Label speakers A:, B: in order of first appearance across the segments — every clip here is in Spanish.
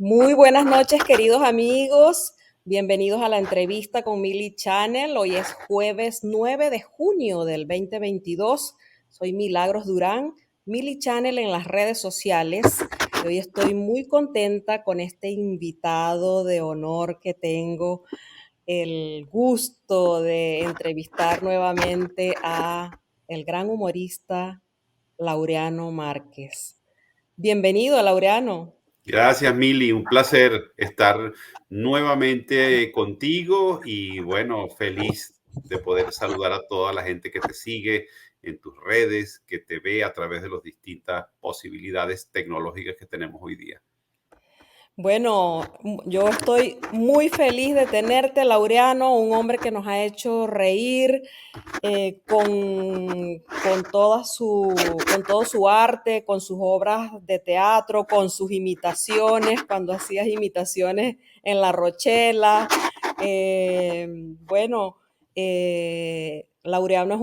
A: Muy buenas noches, queridos amigos. Bienvenidos a la entrevista con Mili Channel. Hoy es jueves 9 de junio del 2022. Soy Milagros Durán, Mili Channel en las redes sociales. Y hoy estoy muy contenta con este invitado de honor que tengo el gusto de entrevistar nuevamente a el gran humorista Laureano Márquez. Bienvenido, Laureano.
B: Gracias, Mili. Un placer estar nuevamente contigo y bueno, feliz de poder saludar a toda la gente que te sigue en tus redes, que te ve a través de las distintas posibilidades tecnológicas que tenemos hoy día.
A: Bueno, yo estoy muy feliz de tenerte, Laureano, un hombre que nos ha hecho reír con todo su arte, con sus obras de teatro, con sus imitaciones, cuando hacías imitaciones en La Rochela. Eh, bueno, Laureano es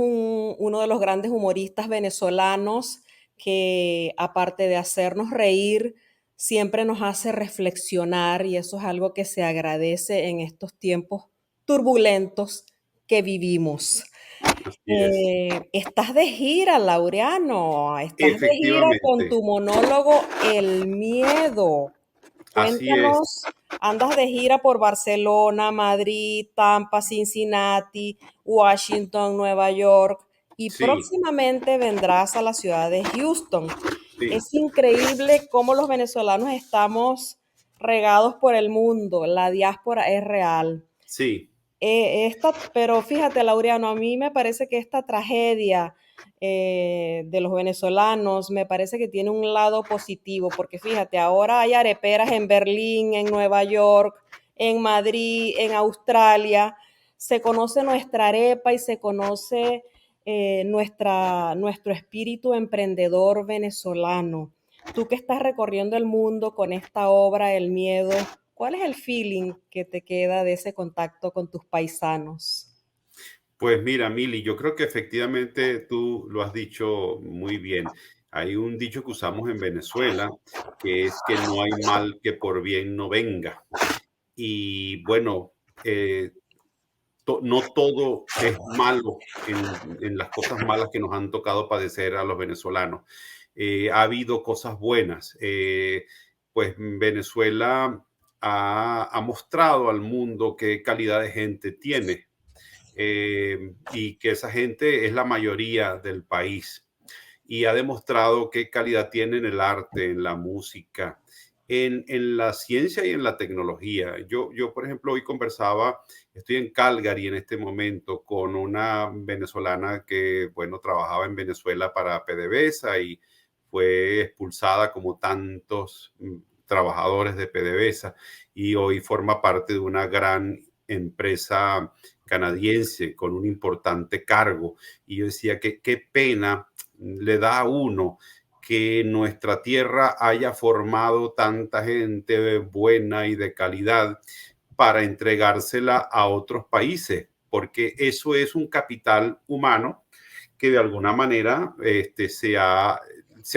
A: uno de los grandes humoristas venezolanos que, aparte de hacernos reír, siempre nos hace reflexionar, y eso es algo que se agradece en estos tiempos turbulentos que vivimos.
B: Así es.
A: Estás de gira, Laureano, estás de gira con
B: Efectivamente,
A: tu monólogo El Miedo.
B: así es.
A: Cuéntanos, andas de gira por Barcelona, Madrid, Tampa, Cincinnati, Washington, Nueva York, y
B: Sí,
A: próximamente vendrás a la ciudad de Houston.
B: sí,
A: Es increíble cómo los venezolanos estamos regados por el mundo, la diáspora es real.
B: sí.
A: Pero fíjate, Laureano, a mí me parece que esta tragedia de los venezolanos me parece que tiene un lado positivo, porque fíjate, ahora hay areperas en Berlín, en Nueva York, en Madrid, en Australia. Se conoce nuestra arepa y se conoce nuestro espíritu emprendedor venezolano. Tú que estás recorriendo el mundo con esta obra, El Miedo, ¿cuál es el feeling que te queda de ese contacto con tus paisanos?
B: Pues mira, Mili, yo creo que efectivamente tú lo has dicho muy bien. Hay un dicho que usamos en Venezuela que es que no hay mal que por bien no venga. Y bueno, no todo es malo en las cosas malas que nos han tocado padecer a los venezolanos. Ha habido cosas buenas. Pues Venezuela ha mostrado al mundo qué calidad de gente tiene y que esa gente es la mayoría del país y ha demostrado qué calidad tiene en el arte, en la música, en la ciencia y en la tecnología. Yo, por ejemplo, hoy conversaba, estoy en Calgary en este momento con una venezolana que, bueno, trabajaba en Venezuela para PDVSA y fue expulsada como tantos trabajadores de PDVSA y hoy forma parte de una gran empresa canadiense con un importante cargo. Y yo decía que qué pena le da a uno que nuestra tierra haya formado tanta gente buena y de calidad para entregársela a otros países, porque eso es un capital humano que de alguna manera se ha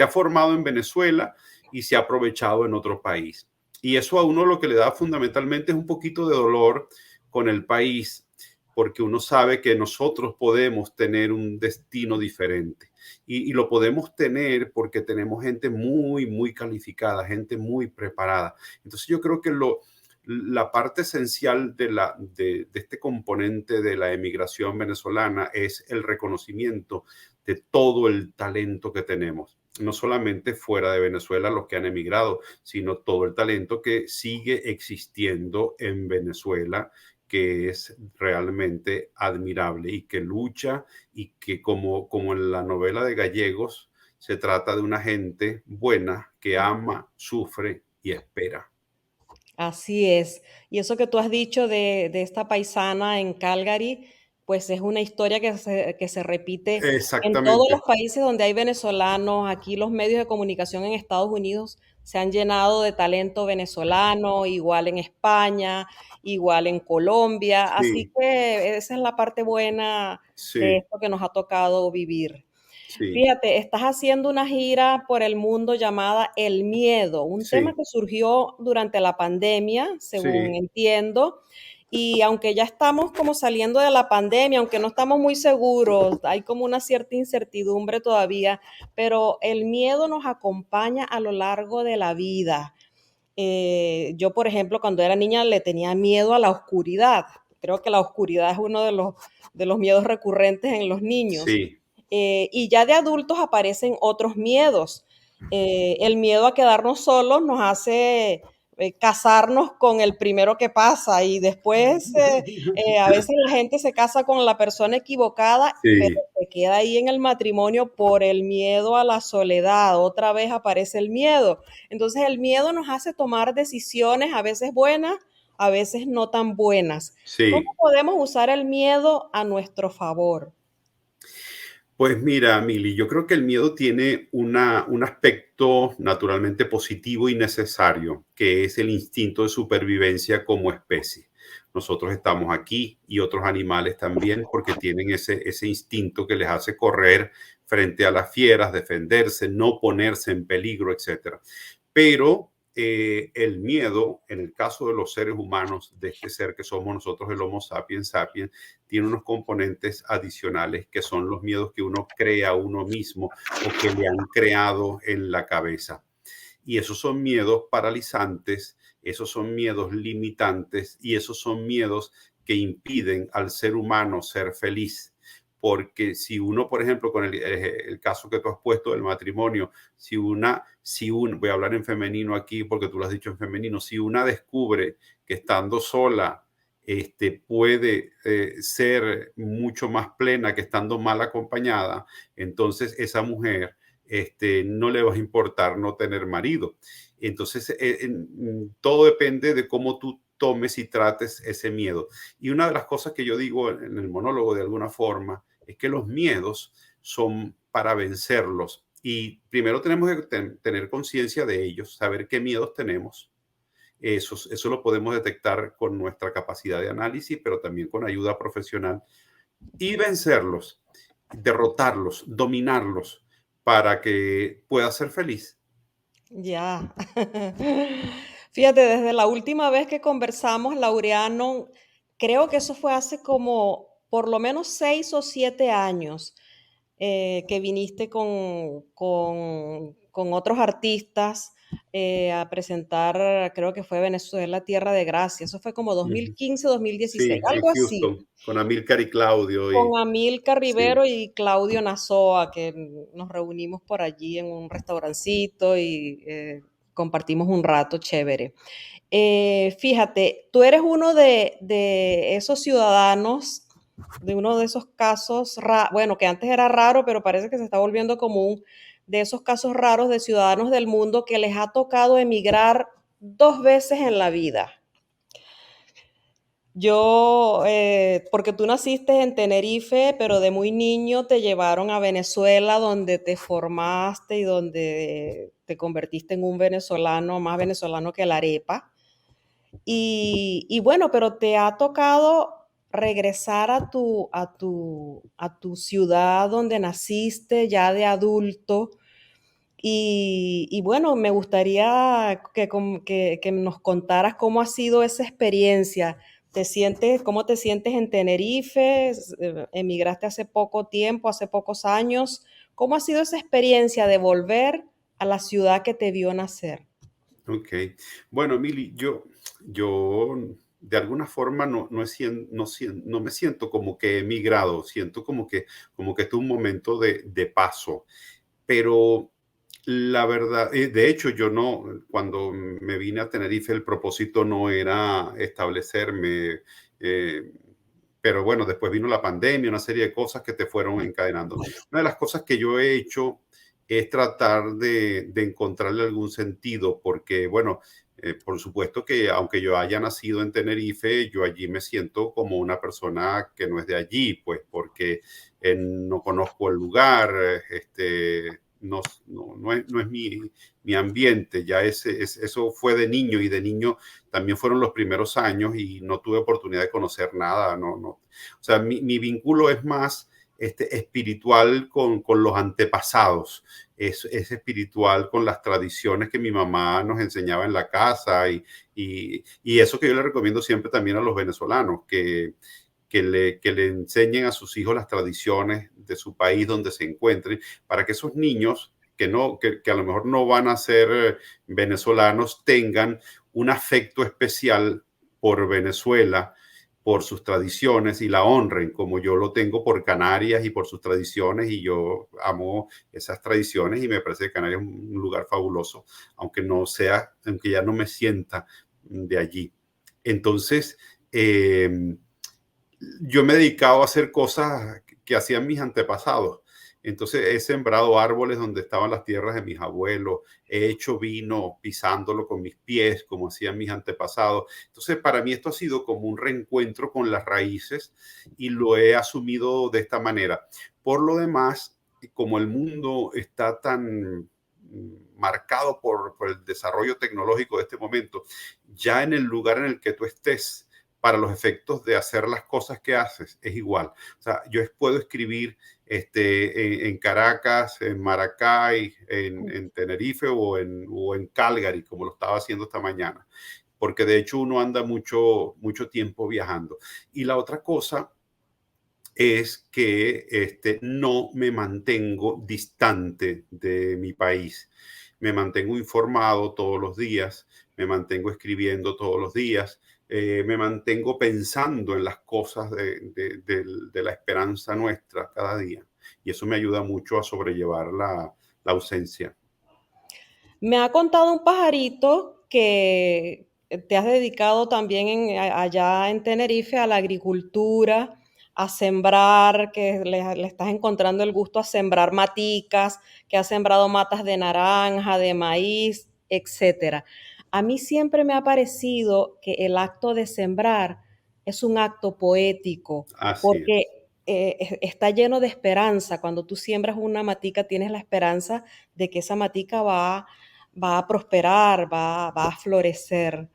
B: formado en Venezuela y se ha aprovechado en otro país. Y eso a uno lo que le da fundamentalmente es un poquito de dolor con el país, porque uno sabe que nosotros podemos tener un destino diferente. Y lo podemos tener porque tenemos gente muy, muy calificada, gente muy preparada. Entonces yo creo que la parte esencial de este componente de la emigración venezolana es el reconocimiento de todo el talento que tenemos. No solamente fuera de Venezuela los que han emigrado, sino todo el talento que sigue existiendo en Venezuela, que es realmente admirable y que lucha y que como en la novela de Gallegos, se trata de una gente buena que ama, sufre y espera.
A: Así es. Y eso que tú has dicho de esta paisana en Calgary, pues es una historia que se repite en todos los
B: Exactamente.
A: países donde hay venezolanos. Aquí los medios de comunicación en Estados Unidos se han llenado de talento venezolano, igual en España, igual en Colombia. Así
B: Sí,
A: que esa es la parte buena de
B: sí.
A: esto que nos ha tocado vivir.
B: sí,
A: Fíjate, estás haciendo una gira por el mundo llamada El Miedo, un tema
B: sí,
A: que surgió durante la pandemia, según
B: sí,
A: entiendo, y aunque ya estamos como saliendo de la pandemia, aunque no estamos muy seguros, hay como una cierta incertidumbre todavía, pero el miedo nos acompaña a lo largo de la vida. Yo, por ejemplo, cuando era niña le tenía miedo a la oscuridad. Creo que la oscuridad es uno de los miedos recurrentes en los niños.
B: sí,
A: Y ya de adultos aparecen otros miedos. El miedo a quedarnos solos nos hace casarnos con el primero que pasa y después a veces la gente se casa con la persona equivocada, pero
B: sí,
A: se queda ahí en el matrimonio por el miedo a la soledad. Otra vez aparece el miedo. Entonces el miedo nos hace tomar decisiones a veces buenas, a veces no tan buenas. ¿Cómo
B: sí.
A: podemos usar el miedo a nuestro favor?
B: Pues mira, Mili, yo creo que el miedo tiene un aspecto naturalmente positivo y necesario, que es el instinto de supervivencia como especie. Nosotros estamos aquí y otros animales también porque tienen ese instinto que les hace correr frente a las fieras, defenderse, no ponerse en peligro, etcétera. Pero el miedo, en el caso de los seres humanos, de este ser que somos nosotros, el Homo sapiens sapiens, tiene unos componentes adicionales que son los miedos que uno crea a uno mismo o que le han creado en la cabeza. Y esos son miedos paralizantes, esos son miedos limitantes y esos son miedos que impiden al ser humano ser feliz. Porque si uno, por ejemplo, con el caso que tú has puesto del matrimonio, voy a hablar en femenino aquí porque tú lo has dicho en femenino, si una descubre que estando sola puede ser mucho más plena que estando mal acompañada, entonces esa mujer no le va a importar no tener marido. Entonces, todo depende de cómo tú tomes y trates ese miedo. Y una de las cosas que yo digo en el monólogo de alguna forma es que los miedos son para vencerlos. Y primero tenemos que tener conciencia de ellos, saber qué miedos tenemos. Eso lo podemos detectar con nuestra capacidad de análisis, pero también con ayuda profesional y vencerlos, derrotarlos, dominarlos para que pueda ser feliz.
A: Ya. Fíjate, desde la última vez que conversamos, Laureano, creo que eso fue hace como por lo menos 6 o 7 años, que viniste con otros artistas, a presentar, creo que fue Venezuela Tierra de Gracia. Eso fue como
B: Ujú.
A: 2015, 2016,
B: Sí, en
A: algo así.
B: Houston, con Amílcar y Claudio.
A: Con Amilcar
B: Sí,
A: Rivero y Claudio Nazoa, que nos reunimos por allí en un restaurancito y compartimos un rato chévere. Fíjate, tú eres uno de esos ciudadanos, de uno de esos casos, bueno, que antes era raro, pero parece que se está volviendo común, de esos casos raros de ciudadanos del mundo que les ha tocado emigrar 2 veces en la vida. Yo, porque tú naciste en Tenerife, pero de muy niño te llevaron a Venezuela, donde te formaste y donde te convertiste en un venezolano, más venezolano que la arepa. Y bueno, pero te ha tocado regresar a tu ciudad donde naciste ya de adulto. Y bueno, me gustaría que nos contaras cómo ha sido esa experiencia. ¿Cómo te sientes en Tenerife? Emigraste hace poco tiempo, hace pocos años. ¿Cómo ha sido esa experiencia de volver a la ciudad que te vio nacer?
B: ok. Bueno, Mili, yo de alguna forma no me siento como que he emigrado, siento como que es un momento de paso, pero la verdad, de hecho, yo no, cuando me vine a Tenerife, el propósito no era establecerme, eh, pero bueno, después vino la pandemia, una serie de cosas que te fueron encadenando. Una de las cosas que yo he hecho es tratar de encontrarle algún sentido, porque bueno, por supuesto que aunque yo haya nacido en Tenerife, yo allí me siento como una persona que no es de allí, pues porque no conozco el lugar, no es mi ambiente, ya eso fue de niño y de niño también fueron los primeros años y no tuve oportunidad de conocer nada, no. O sea, mi vínculo es más espiritual con los antepasados, es espiritual con las tradiciones que mi mamá nos enseñaba en la casa y eso que yo le recomiendo siempre también a los venezolanos, que le enseñen a sus hijos las tradiciones de su país donde se encuentren, para que esos niños que a lo mejor no van a ser venezolanos tengan un afecto especial por Venezuela, por sus tradiciones y la honren, como yo lo tengo por Canarias y por sus tradiciones, y yo amo esas tradiciones y me parece que Canarias es un lugar fabuloso, aunque ya no me sienta de allí. Entonces, yo me he dedicado a hacer cosas que hacían mis antepasados. Entonces he sembrado árboles donde estaban las tierras de mis abuelos, he hecho vino pisándolo con mis pies, como hacían mis antepasados. Entonces para mí esto ha sido como un reencuentro con las raíces y lo he asumido de esta manera. Por lo demás, como el mundo está tan marcado por el desarrollo tecnológico de este momento, ya en el lugar en el que tú estés, para los efectos de hacer las cosas que haces, es igual. O sea, yo puedo escribir en Caracas, en Maracay, en Tenerife o en Calgary, como lo estaba haciendo esta mañana, porque de hecho uno anda mucho tiempo viajando. Y la otra cosa es que no me mantengo distante de mi país. Me mantengo informado todos los días, me mantengo escribiendo todos los días, me mantengo pensando en las cosas de la esperanza nuestra cada día. Y eso me ayuda mucho a sobrellevar la ausencia.
A: Me ha contado un pajarito que te has dedicado también allá en Tenerife a la agricultura, a sembrar, que le estás encontrando el gusto a sembrar maticas, que has sembrado matas de naranja, de maíz, etcétera. A mí siempre me ha parecido que el acto de sembrar es un acto poético,
B: Así es.
A: porque está lleno de esperanza. Cuando tú siembras una matica, tienes la esperanza de que esa matica va a prosperar, va a florecer.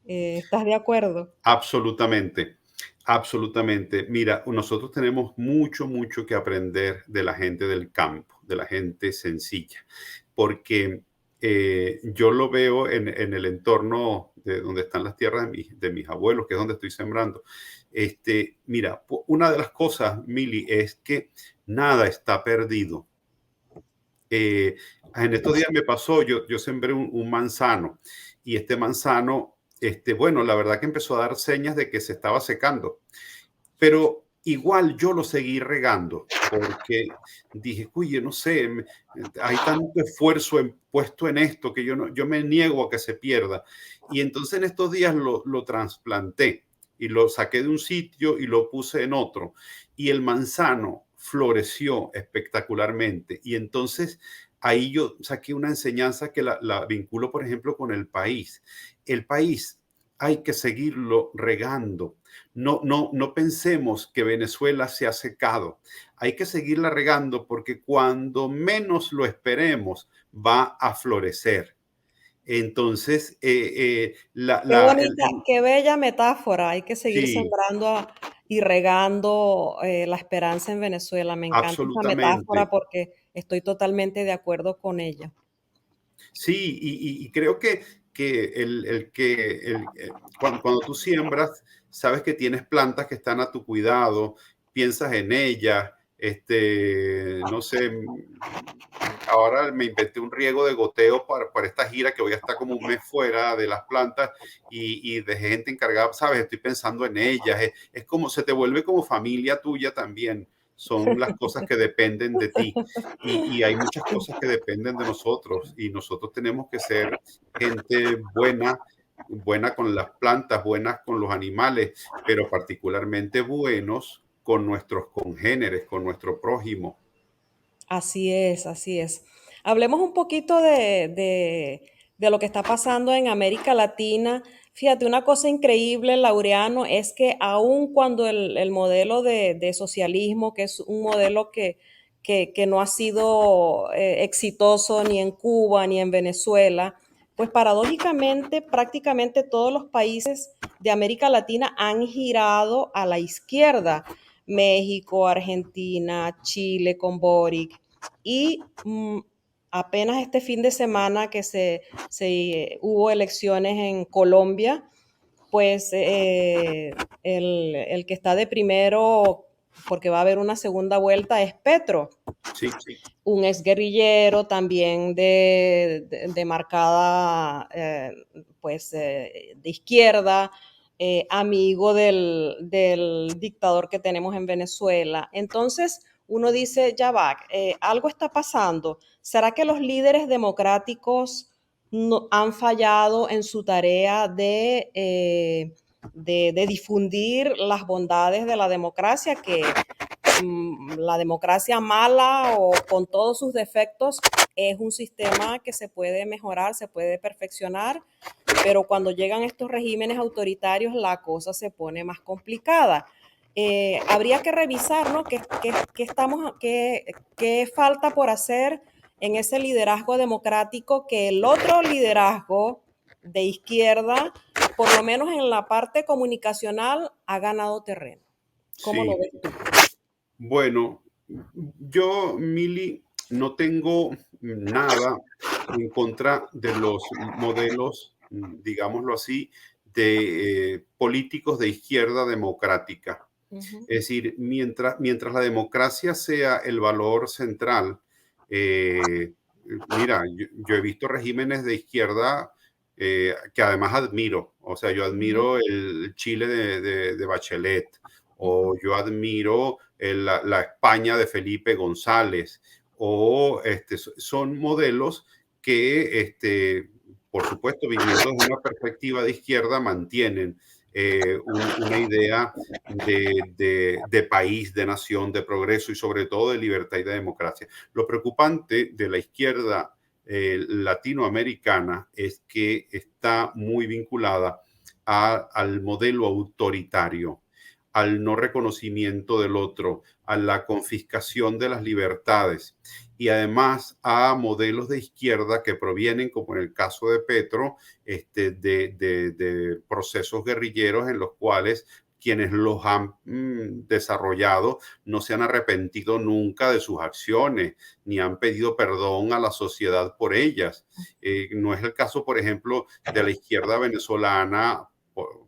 A: ¿Estás de acuerdo?
B: Absolutamente, absolutamente. Mira, nosotros tenemos mucho que aprender de la gente del campo, de la gente sencilla, porque yo lo veo en el entorno de donde están las tierras de mis abuelos, que es donde estoy sembrando. Mira, una de las cosas, Mili, es que nada está perdido. En estos días me pasó, yo sembré un manzano y este manzano, bueno, la verdad que empezó a dar señas de que se estaba secando, pero igual yo lo seguí regando porque dije, oye, no sé, hay tanto esfuerzo puesto en esto que yo me niego a que se pierda. Y entonces en estos días lo trasplanté y lo saqué de un sitio y lo puse en otro. Y el manzano floreció espectacularmente. Y entonces ahí yo saqué una enseñanza que la vinculo, por ejemplo, con el país. El país hay que seguirlo regando. No pensemos que Venezuela se ha secado. Hay que seguirla regando porque cuando menos lo esperemos va a florecer. Entonces,
A: Qué bonita, qué bella metáfora. Hay que seguir
B: sí,
A: sembrando y regando la esperanza en Venezuela. Me encanta esa metáfora
B: absolutamente.
A: porque estoy totalmente de acuerdo con ella.
B: Sí, y creo que cuando tú siembras, sabes que tienes plantas que están a tu cuidado, piensas en ellas, no sé, ahora me inventé un riego de goteo para esta gira que voy a estar como un mes fuera de las plantas y de gente encargada, sabes, estoy pensando en ellas, es como se te vuelve como familia tuya también, son las cosas que dependen de ti y hay muchas cosas que dependen de nosotros y nosotros tenemos que ser gente buena, buena con las plantas, buenas con los animales, pero particularmente buenos con nuestros congéneres, con nuestro prójimo.
A: Así es, así es. Hablemos un poquito de lo que está pasando en América Latina. Fíjate, una cosa increíble, Laureano, es que aun cuando el modelo de socialismo, que es un modelo que no ha sido exitoso ni en Cuba ni en Venezuela, pues paradójicamente prácticamente todos los países de América Latina han girado a la izquierda. México, Argentina, Chile con Boric y apenas este fin de semana que hubo elecciones en Colombia, pues el que está de primero, porque va a haber una segunda vuelta, es Petro.
B: Sí.
A: Un exguerrillero también de marcada, pues, de izquierda, amigo del dictador que tenemos en Venezuela. Entonces, uno dice, ya va, algo está pasando. ¿Será que los líderes democráticos no, han fallado en su tarea de difundir las bondades de la democracia, que la democracia mala o con todos sus defectos es un sistema que se puede mejorar, se puede perfeccionar, pero cuando llegan estos regímenes autoritarios la cosa se pone más complicada? Habría que revisar, ¿no? ¿Qué falta por hacer en ese liderazgo democrático, que el otro liderazgo de izquierda, por lo menos en la parte comunicacional, ha ganado terreno? ¿Cómo lo
B: Sí.
A: ves tú?
B: Bueno, yo, Mili, no tengo nada en contra de los modelos, digámoslo así, de políticos de izquierda democrática.
A: Ujú.
B: Es decir, mientras la democracia sea el valor central, mira, yo he visto regímenes de izquierda que además admiro. O sea, yo
A: Ujú.
B: admiro el Chile de Bachelet,
A: Ujú.
B: o yo admiro la España de Felipe González, o son modelos que, por supuesto, viniendo desde una perspectiva de izquierda, mantienen una idea de país, de nación, de progreso y sobre todo de libertad y de democracia. Lo preocupante de la izquierda latinoamericana es que está muy vinculada al modelo autoritario, al no reconocimiento del otro, a la confiscación de las libertades y además a modelos de izquierda que provienen, como en el caso de Petro, de procesos guerrilleros en los cuales quienes los han desarrollado no se han arrepentido nunca de sus acciones, ni han pedido perdón a la sociedad por ellas. No es el caso, por ejemplo, de la izquierda venezolana.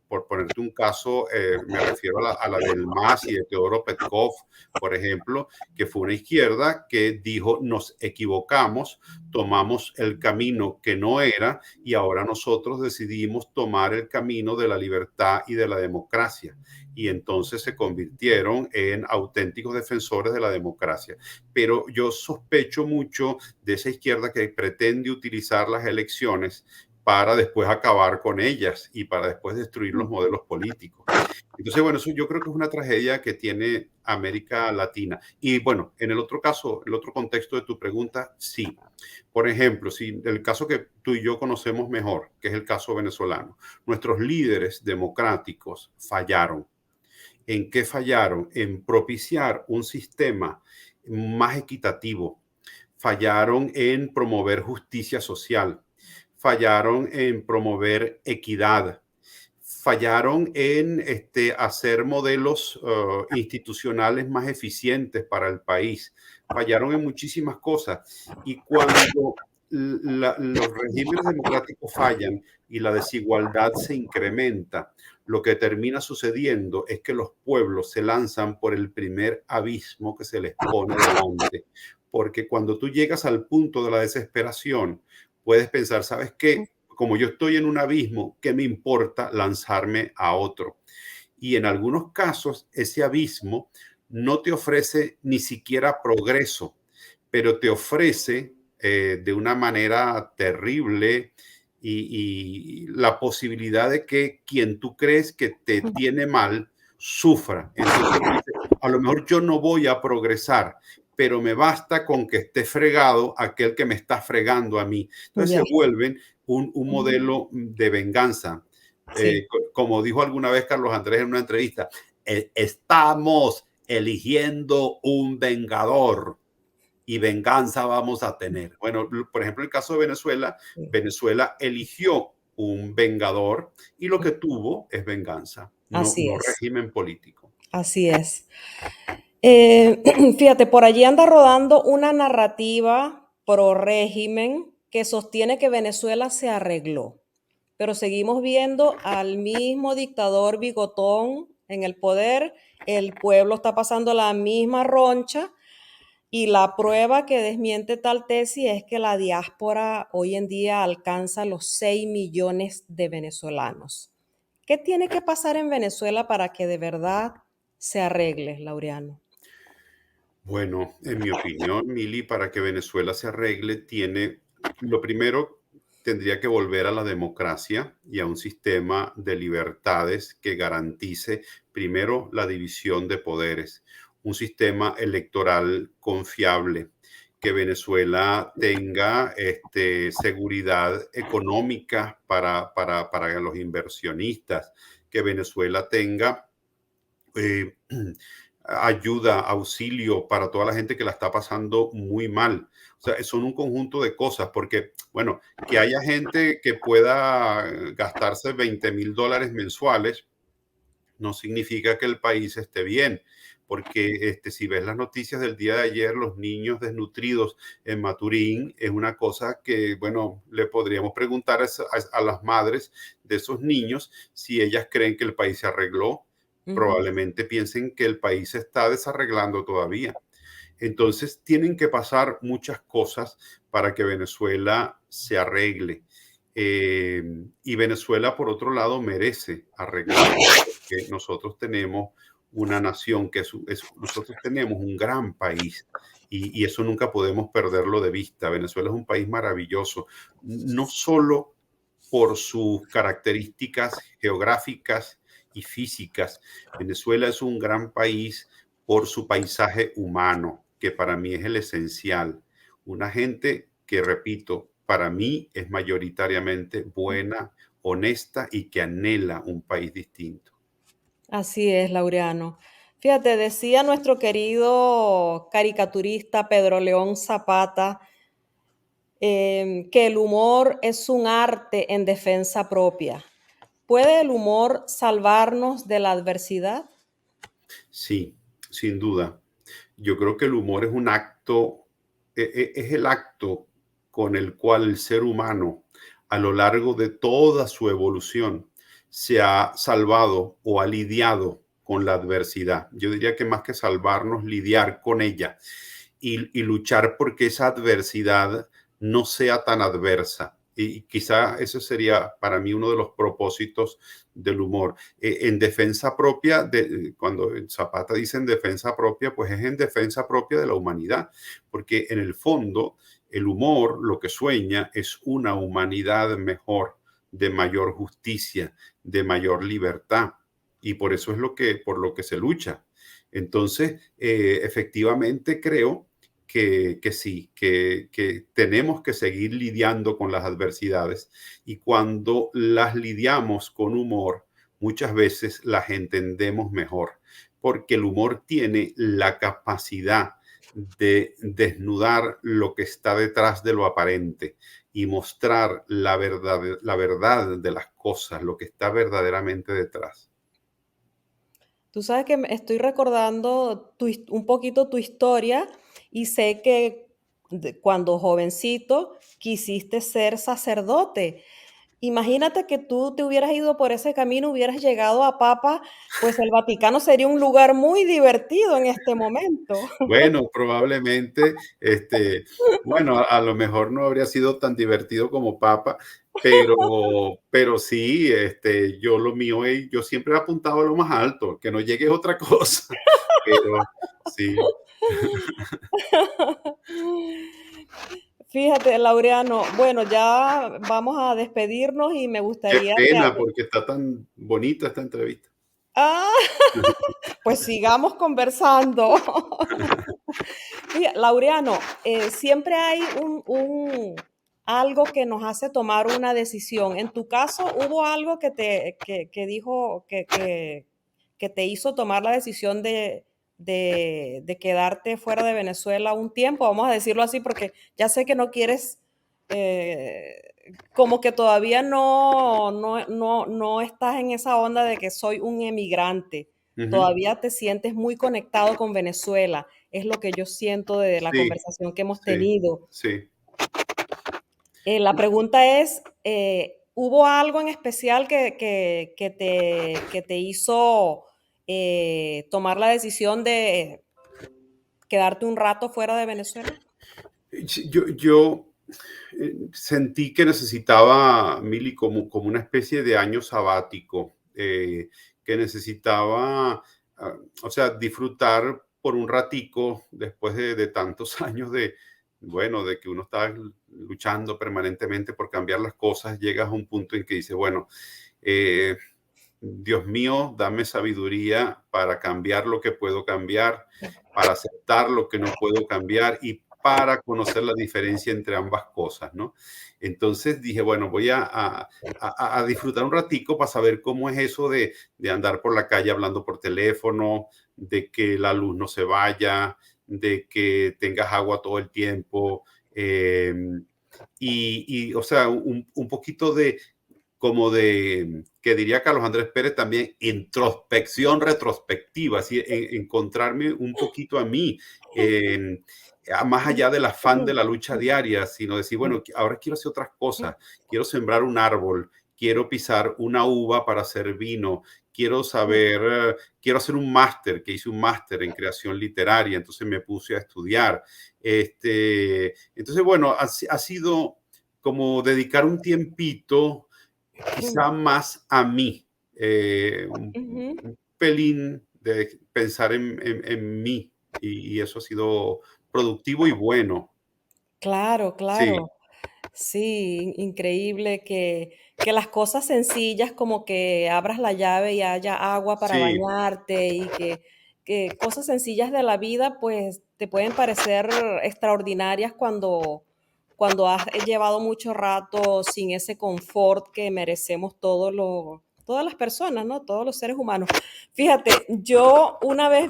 B: Por ponerte un caso, me refiero a la del MAS y de Teodoro Petkov, por ejemplo, que fue una izquierda que dijo: nos equivocamos, tomamos el camino que no era y ahora nosotros decidimos tomar el camino de la libertad y de la democracia. Y entonces se convirtieron en auténticos defensores de la democracia. Pero yo sospecho mucho de esa izquierda que pretende utilizar las elecciones para después acabar con ellas y para después destruir los modelos políticos. Entonces, bueno, eso yo creo que es una tragedia que tiene América Latina. Y bueno, en el otro caso, el otro contexto de tu pregunta, sí. Por ejemplo, si el caso que tú y yo conocemos mejor, que es el caso venezolano, nuestros líderes democráticos fallaron. ¿En qué fallaron? En propiciar un sistema más equitativo. Fallaron en promover justicia social. Fallaron en promover equidad. Fallaron en hacer modelos institucionales más eficientes para el país. Fallaron en muchísimas cosas. Y cuando los regímenes democráticos fallan y la desigualdad se incrementa, lo que termina sucediendo es que los pueblos se lanzan por el primer abismo que se les pone delante. Porque cuando tú llegas al punto de la desesperación, puedes pensar, ¿sabes qué? Como yo estoy en un abismo, ¿qué me importa lanzarme a otro? Y en algunos casos, ese abismo no te ofrece ni siquiera progreso, pero te ofrece de una manera terrible y la posibilidad de que quien tú crees que te tiene mal sufra. Entonces tú dices, a lo mejor yo no voy a progresar, pero me basta con que esté fregado aquel que me está fregando a mí. Entonces
A: Ya.
B: se vuelven un modelo de venganza.
A: Sí,
B: Como dijo alguna vez Carlos Andrés en una entrevista, estamos eligiendo un vengador y venganza vamos a tener. Bueno, por ejemplo, en el caso de Venezuela,
A: sí.
B: Venezuela eligió un vengador y lo que tuvo es venganza, no,
A: Así
B: no
A: es.
B: régimen político.
A: Así es. Fíjate, por allí anda rodando una narrativa pro régimen que sostiene que Venezuela se arregló, pero seguimos viendo al mismo dictador bigotón en el poder, el pueblo está pasando la misma roncha y la prueba que desmiente tal tesis es que la diáspora hoy en día alcanza los 6 millones de venezolanos. ¿Qué tiene que pasar en Venezuela para que de verdad se arregle, Laureano?
B: Bueno, en mi opinión, Mili, para que Venezuela se arregle, lo primero, tendría que volver a la democracia y a un sistema de libertades que garantice, primero, la división de poderes, un sistema electoral confiable, que Venezuela tenga seguridad económica para los inversionistas, que Venezuela tenga eh, ayuda, auxilio para toda la gente que la está pasando muy mal. O sea, son un conjunto de cosas, porque, bueno, que haya gente que pueda gastarse $20,000 mensuales, no significa que el país esté bien, porque si ves las noticias del día de ayer, los niños desnutridos en Maturín, es una cosa que, bueno, le podríamos preguntar a las madres de esos niños si ellas creen que el país se arregló.
A: Ujú.
B: Probablemente piensen que el país se está desarreglando todavía. Entonces, tienen que pasar muchas cosas para que Venezuela se arregle. Y Venezuela, por otro lado, merece arreglarse, porque nosotros tenemos una nación nosotros tenemos un gran país y eso nunca podemos perderlo de vista. Venezuela es un país maravilloso, no solo por sus características geográficas y físicas. Venezuela es un gran país por su paisaje humano, que para mí es el esencial. Una gente que, repito, para mí es mayoritariamente buena, honesta y que anhela un país distinto.
A: Así es, Laureano. Fíjate, decía nuestro querido caricaturista Pedro León Zapata que el humor es un arte en defensa propia. ¿Puede el humor salvarnos de la adversidad?
B: Sí, sin duda. Yo creo que el humor es un acto, es el acto con el cual el ser humano a lo largo de toda su evolución se ha salvado o ha lidiado con la adversidad. Yo diría que más que salvarnos, lidiar con ella y luchar porque esa adversidad no sea tan adversa. Y quizá ese sería para mí uno de los propósitos del humor. En defensa propia, cuando Zapata dice en defensa propia, pues es en defensa propia de la humanidad, porque en el fondo el humor lo que sueña es una humanidad mejor, de mayor justicia, de mayor libertad. Y por eso es por lo que se lucha. Entonces, efectivamente creo que sí, que tenemos que seguir lidiando con las adversidades y cuando las lidiamos con humor, muchas veces las entendemos mejor, porque el humor tiene la capacidad de desnudar lo que está detrás de lo aparente y mostrar la verdad de las cosas, lo que está verdaderamente detrás.
A: Tú sabes que estoy recordando un poquito tu historia y sé que cuando jovencito quisiste ser sacerdote. Imagínate que tú te hubieras ido por ese camino, hubieras llegado a Papa, pues el Vaticano sería un lugar muy divertido en este momento.
B: Bueno, probablemente, bueno, a lo mejor no habría sido tan divertido como Papa, pero sí, yo lo mío, yo siempre he apuntado a lo más alto, que no llegue otra cosa, pero sí.
A: Fíjate, Laureano, bueno, ya vamos a despedirnos y me
B: Qué
A: gustaría que
B: pena, porque está tan bonita esta entrevista.
A: ah, pues sigamos conversando. Laureano, siempre hay algo que nos hace tomar una decisión. En tu caso, ¿hubo algo que dijo que te hizo tomar la decisión de quedarte fuera de Venezuela un tiempo? Vamos a decirlo así, porque ya sé que no quieres, eh, como que todavía no estás en esa onda de que soy un emigrante.
B: Ujú.
A: todavía te sientes muy conectado con Venezuela. Es lo que yo siento de la
B: Sí,
A: conversación que hemos
B: sí,
A: tenido.
B: sí.
A: La pregunta es, ¿hubo algo en especial que te hizo tomar la decisión de quedarte un rato fuera de Venezuela?
B: Sí, yo sentí que necesitaba, Mili, como una especie de año sabático, que necesitaba, o sea, disfrutar por un ratico después de tantos años de, bueno, de que uno está luchando permanentemente por cambiar las cosas, llegas a un punto en que dices, bueno, eh, Dios mío, dame sabiduría para cambiar lo que puedo cambiar, para aceptar lo que no puedo cambiar y para conocer la diferencia entre ambas cosas, ¿no? Entonces dije, bueno, voy a disfrutar un ratico para saber cómo es eso de andar por la calle hablando por teléfono, de que la luz no se vaya, de que tengas agua todo el tiempo. O sea, un poquito de, como de, que diría Carlos Andrés Pérez también, introspección retrospectiva, así, encontrarme un poquito a mí, más allá del afán de la lucha diaria, sino decir, bueno, ahora quiero hacer otras cosas, quiero sembrar un árbol, quiero pisar una uva para hacer vino, quiero saber, quiero hacer un máster, que hice un máster en creación literaria, entonces me puse a estudiar. Entonces, bueno, ha sido como dedicar un tiempito quizá más a mí,
A: Ujú.
B: un pelín de pensar en mí y eso ha sido productivo y bueno.
A: Claro,
B: Sí,
A: claro. Sí, increíble que las cosas sencillas como que abras la llave y haya agua para
B: sí,
A: bañarte y que cosas sencillas de la vida pues te pueden parecer extraordinarias cuando has llevado mucho rato sin ese confort que merecemos todas las personas, ¿no? Todos los seres humanos. Fíjate, yo una vez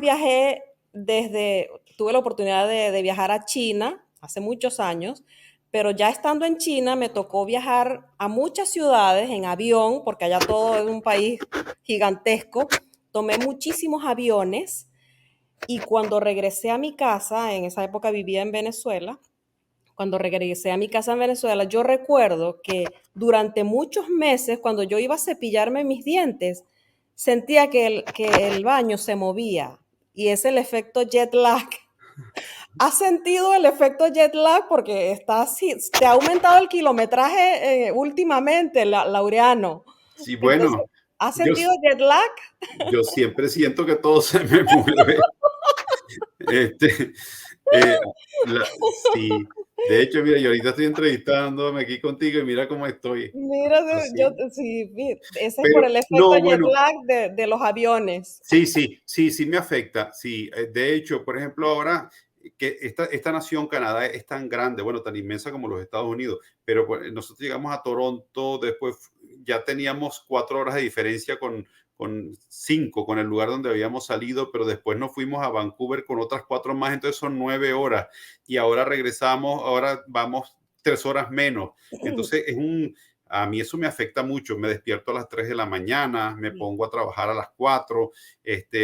A: tuve la oportunidad de viajar a China hace muchos años, pero ya estando en China me tocó viajar a muchas ciudades en avión, porque allá todo es un país gigantesco. Tomé muchísimos aviones y cuando regresé a mi casa, en esa época vivía en Venezuela, cuando regresé a mi casa en Venezuela, yo recuerdo que durante muchos meses, cuando yo iba a cepillarme mis dientes, sentía que el baño se movía y es el efecto jet lag. ¿Has sentido el efecto jet lag? Porque te ha aumentado el kilometraje últimamente, Laureano.
B: sí,
A: Entonces,
B: bueno,
A: ¿has
B: yo,
A: sentido jet lag?
B: yo siempre siento que todo se me mueve. Este, eh, sí, de hecho, mira, yo ahorita estoy entrevistándome aquí contigo y mira cómo estoy.
A: Mira,
B: Así.
A: sí, ese es por
B: Pero
A: el efecto
B: no,
A: jet
B: bueno,
A: lag de los aviones.
B: sí, sí, sí, sí me afecta. Sí, de hecho, por ejemplo, ahora que esta nación, Canadá, es tan grande, bueno, tan inmensa como los Estados Unidos, pero pues, nosotros llegamos a Toronto, después ya teníamos 4 horas de diferencia con 5, con el lugar donde habíamos salido, pero después nos fuimos a Vancouver con otras 4 más, entonces son 9 horas. Y ahora regresamos, ahora vamos 3 horas menos. Entonces a mí eso me afecta mucho. Me despierto a las 3 de la mañana, me pongo a trabajar a las 4,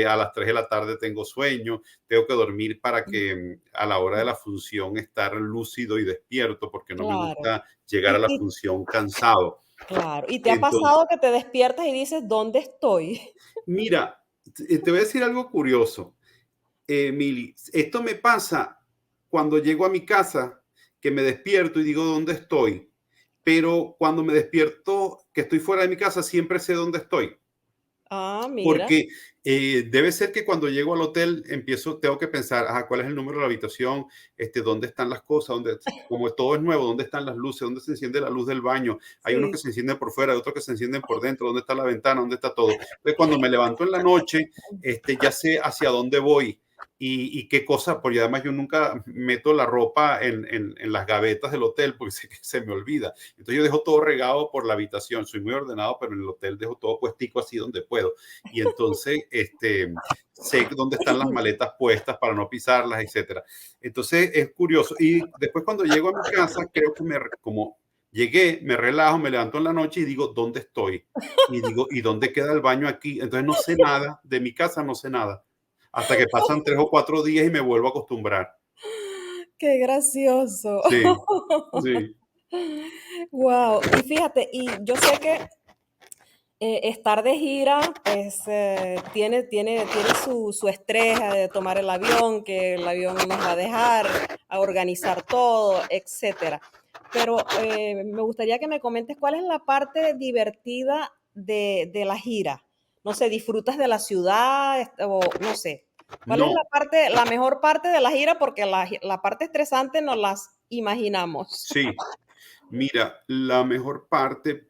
B: a las 3 de la tarde tengo sueño, tengo que dormir para que a la hora de la función estar lúcido y despierto, porque no me
A: Claro.
B: gusta llegar a
A: Y,
B: la
A: y-
B: función cansado.
A: claro. ¿Y te ha
B: Entonces,
A: pasado que te despiertas y dices, ¿dónde estoy?
B: mira, te voy a decir algo curioso, Mili. Esto me pasa cuando llego a mi casa, que me despierto y digo, ¿dónde estoy? Pero cuando me despierto, que estoy fuera de mi casa, siempre sé dónde estoy.
A: Ah, mira.
B: Porque debe ser que cuando llego al hotel tengo que pensar, cuál es el número de la habitación, dónde están las cosas, como todo es nuevo, dónde están las luces, dónde se enciende la luz del baño. Hay unos que
A: Sí.
B: se encienden por fuera, hay otros que se encienden por dentro, dónde está la ventana, dónde está todo. Entonces, cuando me levanto en la noche, ya sé hacia dónde voy y qué cosa, porque además yo nunca meto la ropa en las gavetas del hotel porque sé que se me olvida. Entonces yo dejo todo regado por la habitación, soy muy ordenado, pero en el hotel dejo todo puestico así donde puedo y entonces sé dónde están las maletas puestas para no pisarlas, etcétera. Entonces es curioso. Y después cuando llego a mi casa, creo que como Llegué, me relajo, me levanto en la noche y digo, ¿dónde estoy? Y digo, ¿y dónde queda el baño aquí? Entonces no sé nada, de mi casa no sé nada, hasta que pasan 3 o 4 días y me vuelvo a acostumbrar.
A: Qué gracioso.
B: Sí, sí.
A: Wow. Y fíjate, y yo sé que estar de gira, pues tiene su estrés de tomar el avión, que el avión nos va a dejar, a organizar todo, etcétera. Pero me gustaría que me comentes cuál es la parte divertida de la gira. No sé, ¿disfrutas de la ciudad? O no sé. ¿Cuál es
B: No,
A: la mejor parte de la gira? Porque la parte estresante nos las imaginamos.
B: sí. Mira, la mejor parte,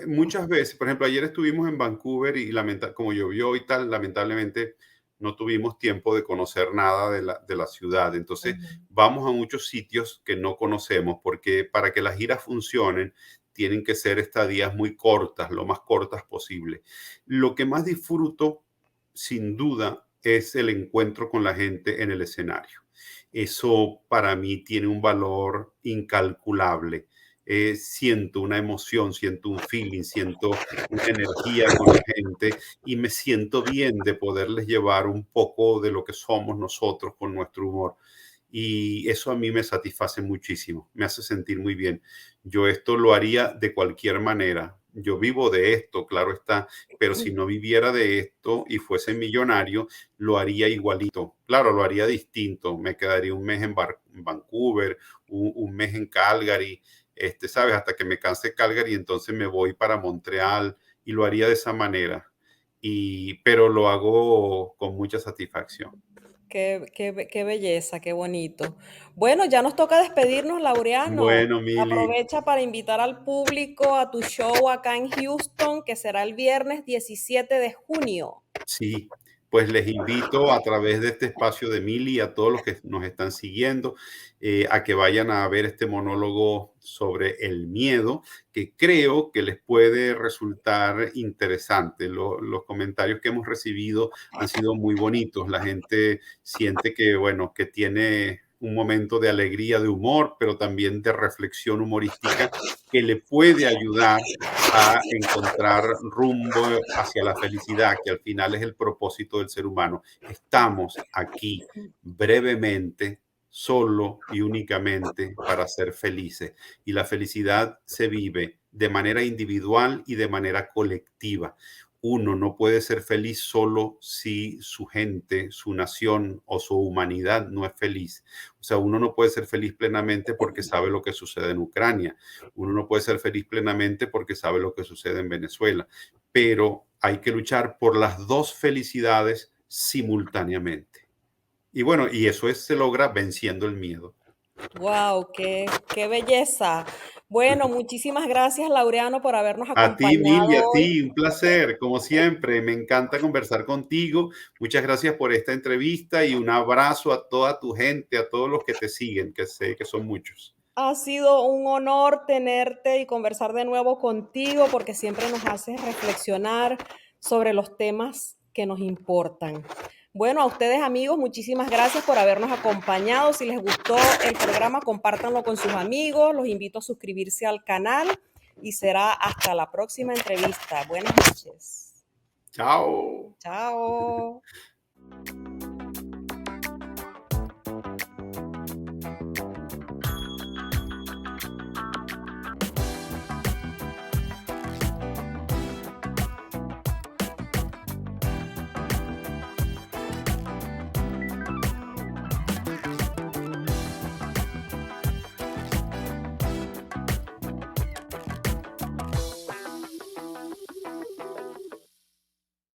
B: muchas veces, por ejemplo, ayer estuvimos en Vancouver y como llovió y tal, lamentablemente no tuvimos tiempo de conocer nada de la ciudad. Entonces,
A: Ujú.
B: vamos a muchos sitios que no conocemos porque para que las giras funcionen, tienen que ser estadías muy cortas, lo más cortas posible. Lo que más disfruto, sin duda, es el encuentro con la gente en el escenario. Eso para mí tiene un valor incalculable. Siento una emoción, siento un feeling, siento una energía con la gente y me siento bien de poderles llevar un poco de lo que somos nosotros con nuestro humor. Y eso a mí me satisface muchísimo, me hace sentir muy bien. Yo esto lo haría de cualquier manera. Yo vivo de esto, claro está, pero si no viviera de esto y fuese millonario, lo haría igualito. Claro, lo haría distinto. Me quedaría un mes en Vancouver, un mes en Calgary, ¿sabes? Hasta que me canse Calgary, entonces me voy para Montreal y lo haría de esa manera. Pero lo hago con mucha satisfacción.
A: Qué belleza, qué bonito. Bueno, ya nos toca despedirnos, Laureano.
B: Bueno, Mili,
A: Aprovecha para invitar al público a tu show acá en Houston, que será el viernes 17 de junio.
B: sí, pues les invito a través de este espacio de Mili a todos los que nos están siguiendo a que vayan a ver este monólogo sobre el miedo, que creo que les puede resultar interesante. Los comentarios que hemos recibido han sido muy bonitos. La gente siente que, bueno, que tiene un momento de alegría, de humor, pero también de reflexión humorística que le puede ayudar a encontrar rumbo hacia la felicidad, que al final es el propósito del ser humano. Estamos aquí brevemente, solo y únicamente para ser felices. Y la felicidad se vive de manera individual y de manera colectiva. Uno no puede ser feliz solo si su gente, su nación o su humanidad no es feliz. O sea, uno no puede ser feliz plenamente porque sabe lo que sucede en Ucrania. Uno no puede ser feliz plenamente porque sabe lo que sucede en Venezuela, pero hay que luchar por las dos felicidades simultáneamente. Y bueno, y se logra venciendo el miedo.
A: Wow, qué belleza. Bueno, muchísimas gracias, Laureano, por habernos
B: A ti,
A: acompañado
B: Mili, a
A: hoy.
B: ti, un placer, como siempre. Me encanta conversar contigo. Muchas gracias por esta entrevista y un abrazo a toda tu gente, a todos los que te siguen, que sé que son muchos.
A: Ha sido un honor tenerte y conversar de nuevo contigo porque siempre nos haces reflexionar sobre los temas que nos importan. Bueno, a ustedes amigos, muchísimas gracias por habernos acompañado. Si les gustó el programa, compártanlo con sus amigos. Los invito a suscribirse al canal y será hasta la próxima entrevista. Buenas noches.
B: Chao.
A: Chao.